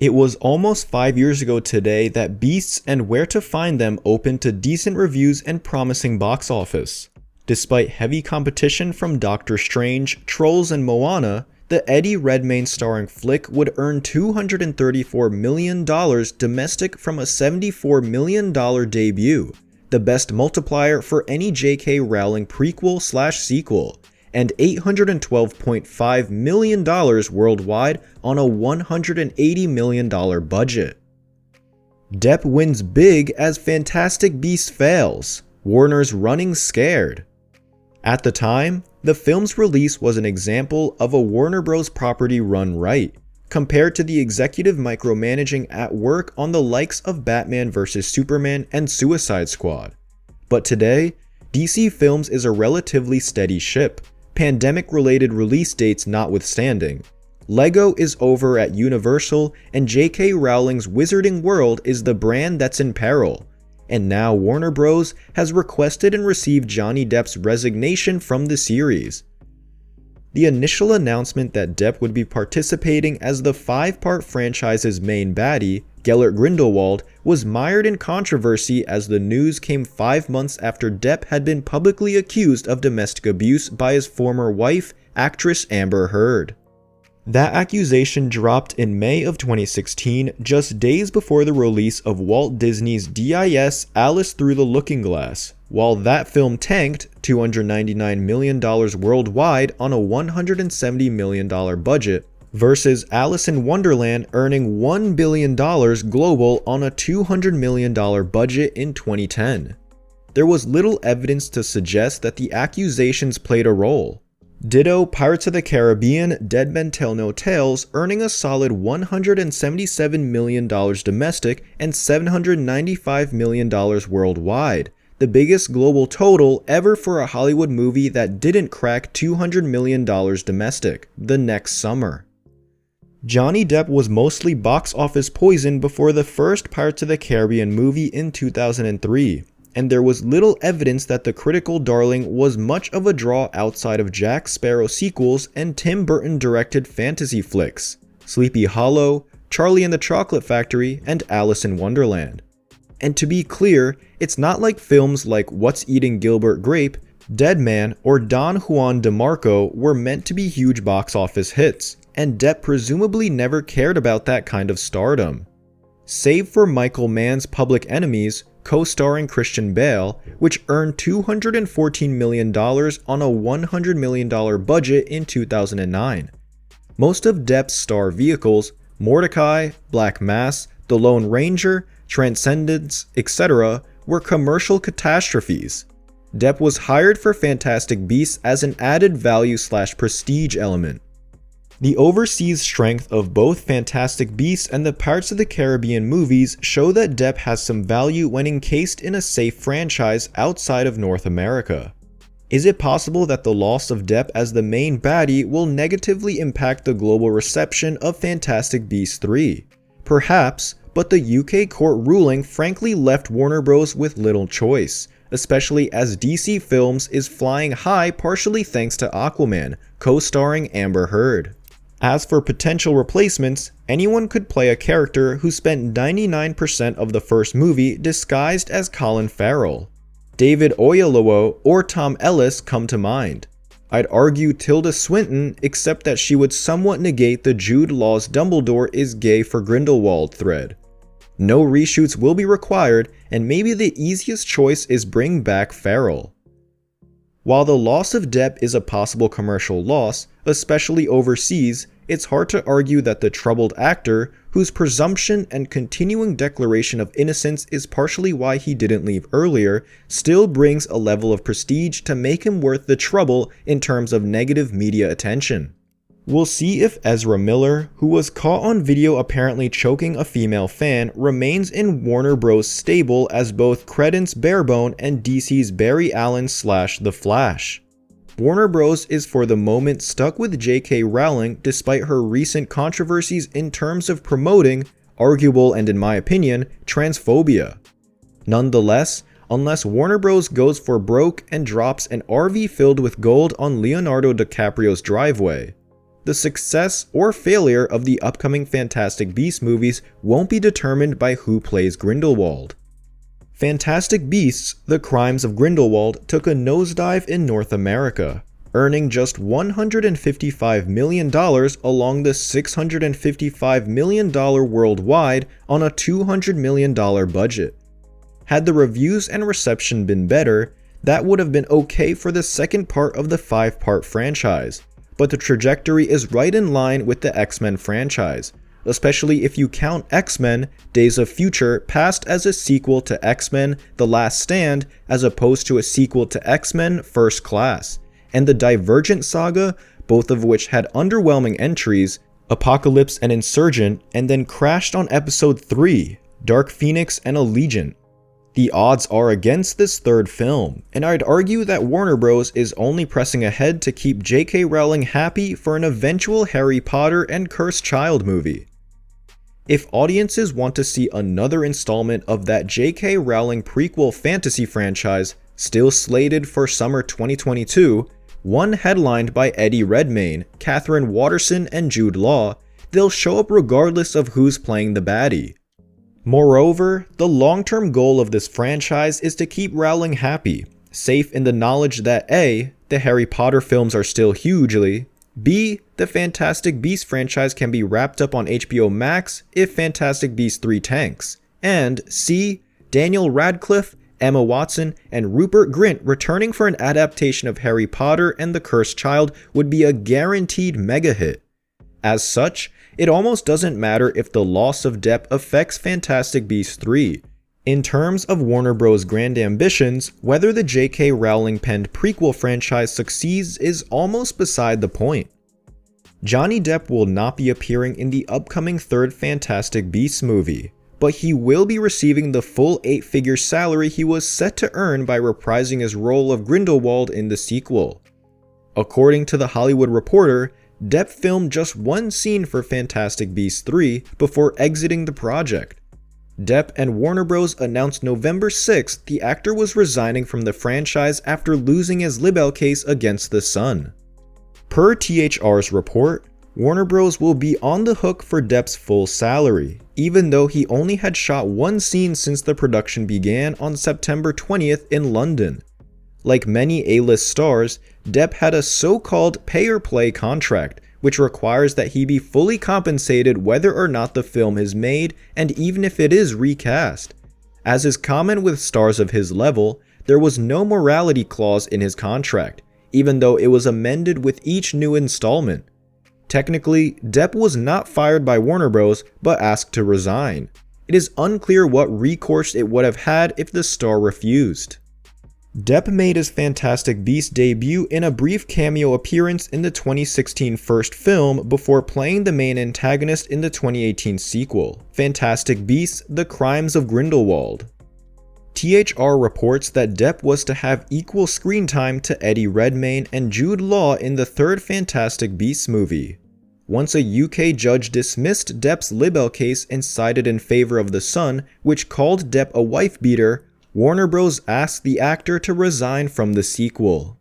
It was almost 5 years ago today that Beasts and Where to Find Them opened to decent reviews and promising box office. Despite heavy competition from Doctor Strange, Trolls, and Moana, the Eddie Redmayne starring flick would earn $234 million domestic from a $74 million debut, the best multiplier for any J.K. Rowling prequel/sequel, and $812.5 million worldwide on a $180 million budget. Depp wins big as Fantastic Beasts fails, Warner's running scared. At the time, the film's release was an example of a Warner Bros. Property run right, compared to the executive micromanaging at work on the likes of Batman vs Superman and Suicide Squad. But today, DC Films is a relatively steady ship, pandemic-related release dates notwithstanding. Lego is over at Universal, and J.K. Rowling's Wizarding World is the brand that's in peril. And now Warner Bros. Has requested and received Johnny Depp's resignation from the series. The initial announcement that Depp would be participating as the 5-part franchise's main baddie, Gellert Grindelwald, was mired in controversy as the news came 5 months after Depp had been publicly accused of domestic abuse by his former wife, actress Amber Heard. That accusation dropped in May of 2016, just days before the release of Walt Disney's DIS Alice Through the Looking Glass, while that film tanked $299 million worldwide on a $170 million budget, versus Alice in Wonderland earning $1 billion global on a $200 million budget in 2010. There was little evidence to suggest that the accusations played a role. Ditto Pirates of the Caribbean Dead Men Tell No Tales, earning a solid $177 million domestic and $795 million worldwide, the biggest global total ever for a Hollywood movie that didn't crack $200 million domestic the next summer. Johnny Depp was mostly box office poison before the first Pirates of the Caribbean movie in 2003. And there was little evidence that the critical darling was much of a draw outside of Jack Sparrow sequels and Tim Burton directed fantasy flicks, Sleepy Hollow, Charlie and the Chocolate Factory, and Alice in Wonderland. And to be clear, it's not like films like What's Eating Gilbert Grape, Dead Man, or Don Juan DeMarco were meant to be huge box office hits, and Depp presumably never cared about that kind of stardom. Save for Michael Mann's Public Enemies, co-starring Christian Bale, which earned $214 million on a $100 million budget in 2009. Most of Depp's star vehicles, Mordecai, Black Mass, The Lone Ranger, Transcendence, etc., were commercial catastrophes. Depp was hired for Fantastic Beasts as an added value/prestige element. The overseas strength of both Fantastic Beasts and the Pirates of the Caribbean movies show that Depp has some value when encased in a safe franchise outside of North America. Is it possible that the loss of Depp as the main baddie will negatively impact the global reception of Fantastic Beasts 3? Perhaps, but the UK court ruling frankly left Warner Bros. With little choice, especially as DC Films is flying high partially thanks to Aquaman, co-starring Amber Heard. As for potential replacements, anyone could play a character who spent 99% of the first movie disguised as Colin Farrell. David Oyelowo or Tom Ellis come to mind. I'd argue Tilda Swinton, except that she would somewhat negate the Jude Law's Dumbledore is gay for Grindelwald thread. No reshoots will be required, and maybe the easiest choice is bring back Farrell. While the loss of Depp is a possible commercial loss, especially overseas, it's hard to argue that the troubled actor, whose presumption and continuing declaration of innocence is partially why he didn't leave earlier, still brings a level of prestige to make him worth the trouble in terms of negative media attention. We'll see if Ezra Miller, who was caught on video apparently choking a female fan, remains in Warner Bros. Stable as both Credence Barebone and DC's Barry Allen/The Flash. Warner Bros. Is for the moment stuck with J.K. Rowling despite her recent controversies in terms of promoting, arguable and in my opinion, transphobia. Nonetheless, unless Warner Bros. Goes for broke and drops an RV filled with gold on Leonardo DiCaprio's driveway, the success or failure of the upcoming Fantastic Beasts movies won't be determined by who plays Grindelwald. Fantastic Beasts: The Crimes of Grindelwald took a nosedive in North America, earning just $155 million along the $655 million worldwide on a $200 million budget. Had the reviews and reception been better, that would have been okay for the second part of the 5-part franchise, but the trajectory is right in line with the X-Men franchise, especially if you count X-Men: Days of Future Past as a sequel to X-Men: The Last Stand as opposed to a sequel to X-Men: First Class, and the Divergent saga, both of which had underwhelming entries, Apocalypse and Insurgent, and then crashed on episode 3, Dark Phoenix and Allegiant. The odds are against this third film, and I'd argue that Warner Bros. Is only pressing ahead to keep J.K. Rowling happy for an eventual Harry Potter and Cursed Child movie. If audiences want to see another installment of that J.K. Rowling prequel fantasy franchise, still slated for summer 2022, one headlined by Eddie Redmayne, Catherine Waterston, and Jude Law, they'll show up regardless of who's playing the baddie. Moreover, the long-term goal of this franchise is to keep Rowling happy, safe in the knowledge that A, the Harry Potter films are still hugely, B, the Fantastic Beasts franchise can be wrapped up on HBO Max if Fantastic Beasts 3 tanks, and C, Daniel Radcliffe, Emma Watson, and Rupert Grint returning for an adaptation of Harry Potter and the Cursed Child would be a guaranteed mega hit. As such, it almost doesn't matter if the loss of Depp affects Fantastic Beasts 3. In terms of Warner Bros.' grand ambitions, whether the J.K. Rowling penned prequel franchise succeeds is almost beside the point. Johnny Depp will not be appearing in the upcoming third Fantastic Beasts movie, but he will be receiving the full 8-figure salary he was set to earn by reprising his role of Grindelwald in the sequel. According to The Hollywood Reporter, Depp filmed just one scene for Fantastic Beasts 3 before exiting the project. Depp and Warner Bros. Announced November 6th the actor was resigning from the franchise after losing his libel case against The Sun. Per THR's report, Warner Bros. Will be on the hook for Depp's full salary, even though he only had shot one scene since the production began on September 20th in London. Like many A-list stars, Depp had a so-called pay-or-play contract, which requires that he be fully compensated whether or not the film is made and even if it is recast. As is common with stars of his level, there was no morality clause in his contract, even though it was amended with each new installment. Technically, Depp was not fired by Warner Bros. But asked to resign. It is unclear what recourse it would have had if the star refused. Depp made his Fantastic Beasts debut in a brief cameo appearance in the 2016 first film before playing the main antagonist in the 2018 sequel, Fantastic Beasts: The Crimes of Grindelwald. THR reports that Depp was to have equal screen time to Eddie Redmayne and Jude Law in the third Fantastic Beasts movie. Once a UK judge dismissed Depp's libel case and sided in favor of The Sun, which called Depp a wife-beater, Warner Bros. Asked the actor to resign from the sequel.